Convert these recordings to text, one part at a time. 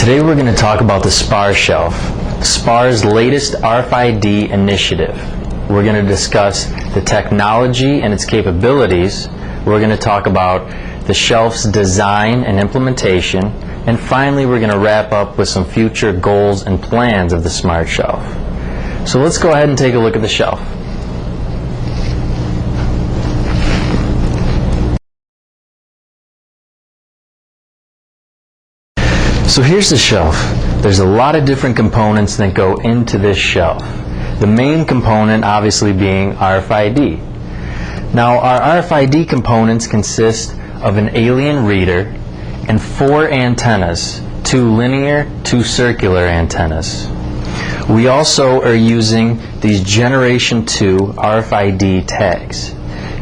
Today we're going to talk about the SPAR shelf, SPAR's latest RFID initiative. We're going to discuss the technology and its capabilities. We're going to talk about the shelf's design and implementation. And finally, we're going to wrap up with some future goals and plans of the Smart Shelf. So let's go ahead and take a look at the shelf. So here's the shelf. There's a lot of different components that go into this shelf. The main component obviously being RFID. Now our RFID components consist of an alien reader and 4 antennas, 2 linear, 2 circular antennas. We also are using these Generation 2 RFID tags.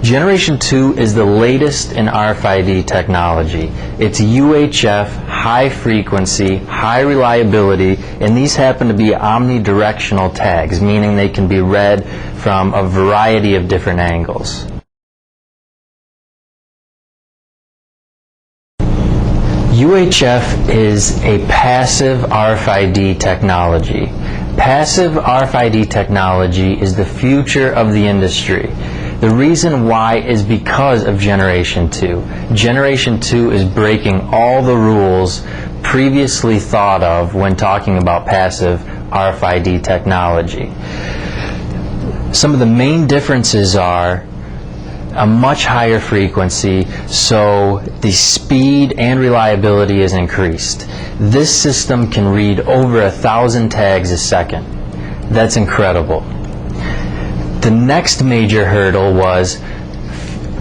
Generation 2 is the latest in RFID technology. It's UHF, high frequency, high reliability, and these happen to be omnidirectional tags, meaning they can be read from a variety of different angles. UHF is a passive RFID technology. Passive RFID technology is the future of the industry. The reason why is because of Generation 2. Generation 2 is breaking all the rules previously thought of when talking about passive RFID technology. Some of the main differences are a much higher frequency, so the speed and reliability is increased. This system can read over 1,000 tags a second. That's incredible. The next major hurdle was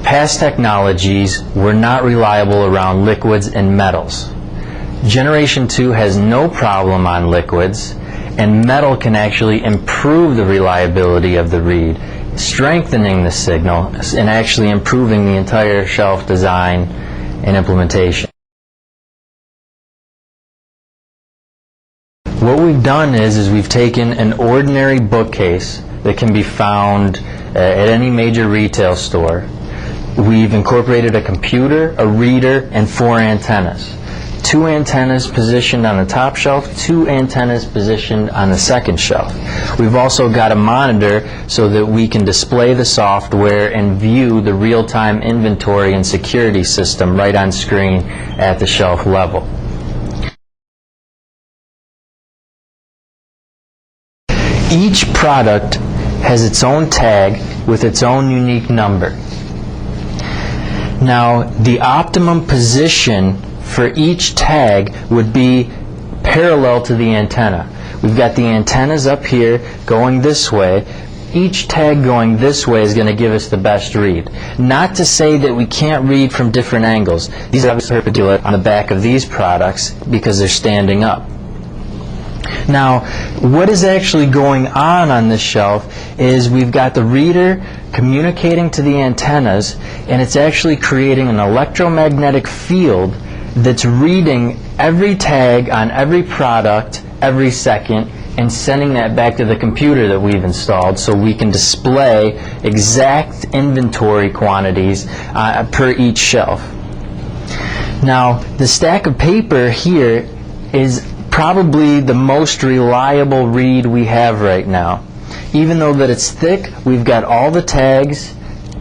past technologies were not reliable around liquids and metals. Generation 2 has no problem on liquids, and metal can actually improve the reliability of the read, strengthening the signal and actually improving the entire shelf design and implementation. What we've done is we've taken an ordinary bookcase that can be found at any major retail store. We've incorporated a computer, a reader, and 4 antennas. 2 antennas positioned on the top shelf, 2 antennas positioned on the second shelf. We've also got a monitor so that we can display the software and view the real-time inventory and security system right on screen at the shelf level. Each product has its own tag with its own unique number. Now, the optimum position for each tag would be parallel to the antenna. We've got the antennas up here going this way. Each tag going this way is going to give us the best read. Not to say that we can't read from different angles. These are obviously perpendicular on the back of these products because they're standing up. Now, what is actually going on this shelf is we've got the reader communicating to the antennas, and it's actually creating an electromagnetic field that's reading every tag on every product every second and sending that back to the computer that we've installed so we can display exact inventory quantities per each shelf. Now, the stack of paper here is probably the most reliable read we have right now. Even though that it's thick, we've got all the tags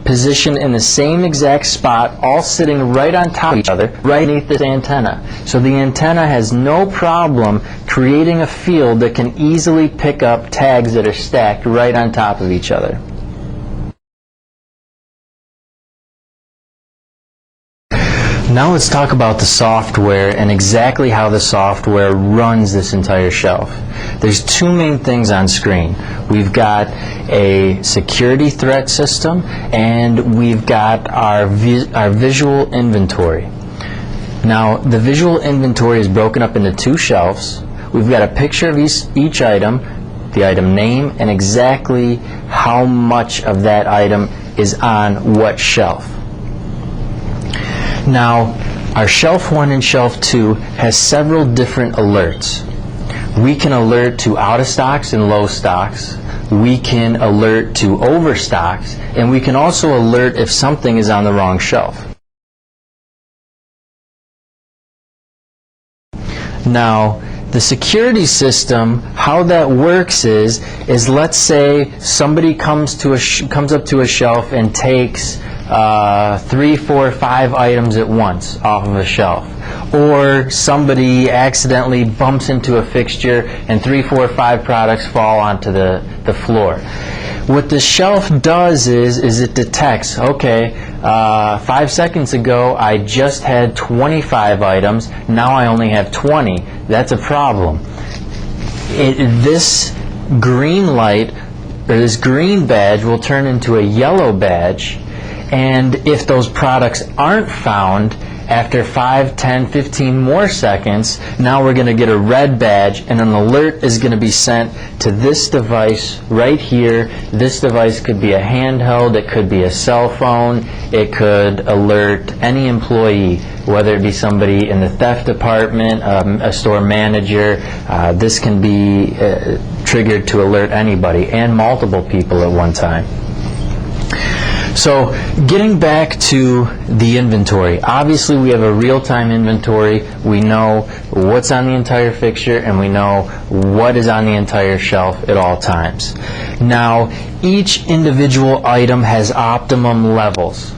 positioned in the same exact spot, all sitting right on top of each other, right beneath this antenna. So the antenna has no problem creating a field that can easily pick up tags that are stacked right on top of each other. Now let's talk about the software and exactly how the software runs this entire shelf. There's 2 main things on screen. We've got a security threat system and we've got our visual inventory. Now the visual inventory is broken up into 2 shelves. We've got a picture of each item, the item name, and exactly how much of that item is on what shelf. Now, our Shelf 1 and Shelf 2 has several different alerts. We can alert to out of stocks and low stocks. We can alert to overstocks, and we can also alert if something is on the wrong shelf. Now, The security system, how that works is let's say somebody comes up to a shelf and takes 3, 4, 5 items at once off of a shelf. Or somebody accidentally bumps into a fixture and 3, 4, 5 products fall onto the floor. What the shelf does is it detects, okay, 5 seconds ago I just had 25 items, now I only have 20. That's a problem. This green light, or this green badge, will turn into a yellow badge, and if those products aren't found after 5, 10, 15 more seconds, now we're going to get a red badge, and an alert is going to be sent to this device right here. This device could be a handheld, it could be a cell phone, it could alert any employee, whether it be somebody in the theft department, a store manager. This can be triggered to alert anybody, and multiple people at one time. So getting back to the inventory, obviously we have a real-time inventory. We know what's on the entire fixture and we know what is on the entire shelf at all times. Now, each individual item has optimum levels.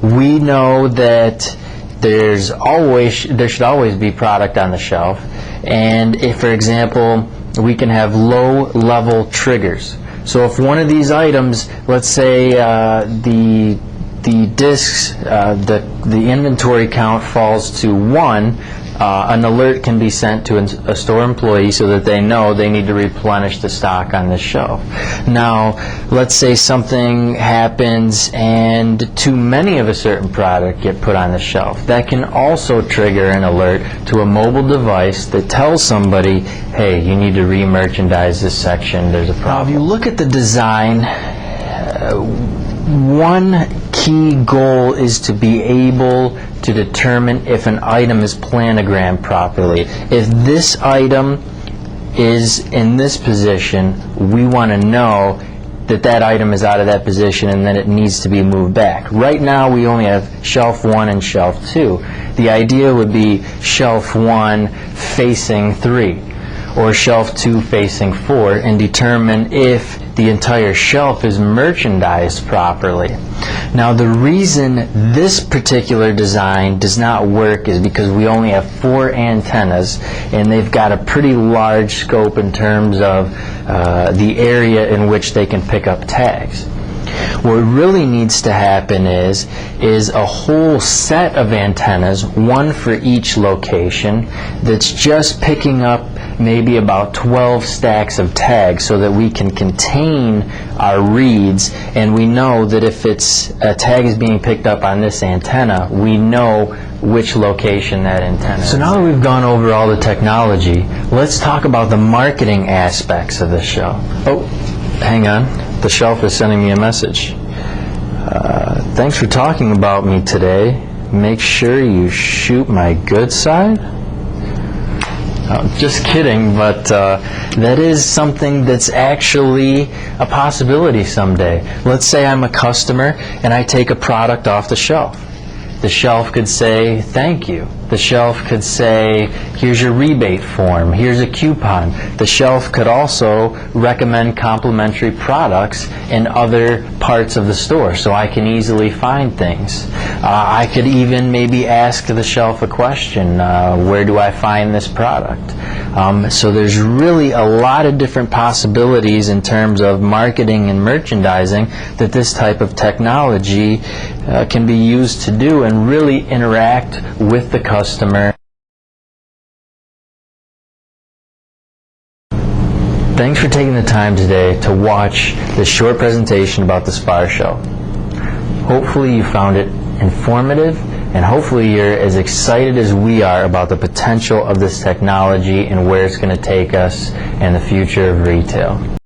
We know that there should always be product on the shelf, and if, for example, we can have low-level triggers. So if one of these items, let's say the discs, the inventory count falls to 1, an alert can be sent to a store employee so that they know they need to replenish the stock on the shelf. Now, let's say something happens and too many of a certain product get put on the shelf. That can also trigger an alert to a mobile device that tells somebody, hey, you need to re-merchandise this section, there's a problem. Now, if you look at the design, one key goal is to be able to determine if an item is planogrammed properly. If this item is in this position, we want to know that that item is out of that position and that it needs to be moved back. Right now we only have shelf 1 and shelf 2. The idea would be shelf 1 facing 3 or shelf 2 facing 4, and determine if the entire shelf is merchandised properly. Now, the reason this particular design does not work is because we only have 4 antennas, and they've got a pretty large scope in terms of the area in which they can pick up tags. What really needs to happen is a whole set of antennas, one for each location, that's just picking up maybe about 12 stacks of tags so that we can contain our reads, and we know that if a tag is being picked up on this antenna, we know which location that antenna is. So now that we've gone over all the technology, let's talk about the marketing aspects of this show. Oh, hang on. The shelf is sending me a message. Thanks for talking about me today. Make sure you shoot my good side. Just kidding, but that is something that's actually a possibility someday. Let's say I'm a customer and I take a product off the shelf. The shelf could say, thank you. The shelf could say, here's your rebate form, here's a coupon. The shelf could also recommend complimentary products in other parts of the store so I can easily find things. I could even maybe ask the shelf a question, where do I find this product? So there's really a lot of different possibilities in terms of marketing and merchandising that this type of technology can be used to do and really interact with the customer. Thanks for taking the time today to watch this short presentation about the SPAR Show. Hopefully you found it informative, and hopefully you're as excited as we are about the potential of this technology and where it's going to take us and the future of retail.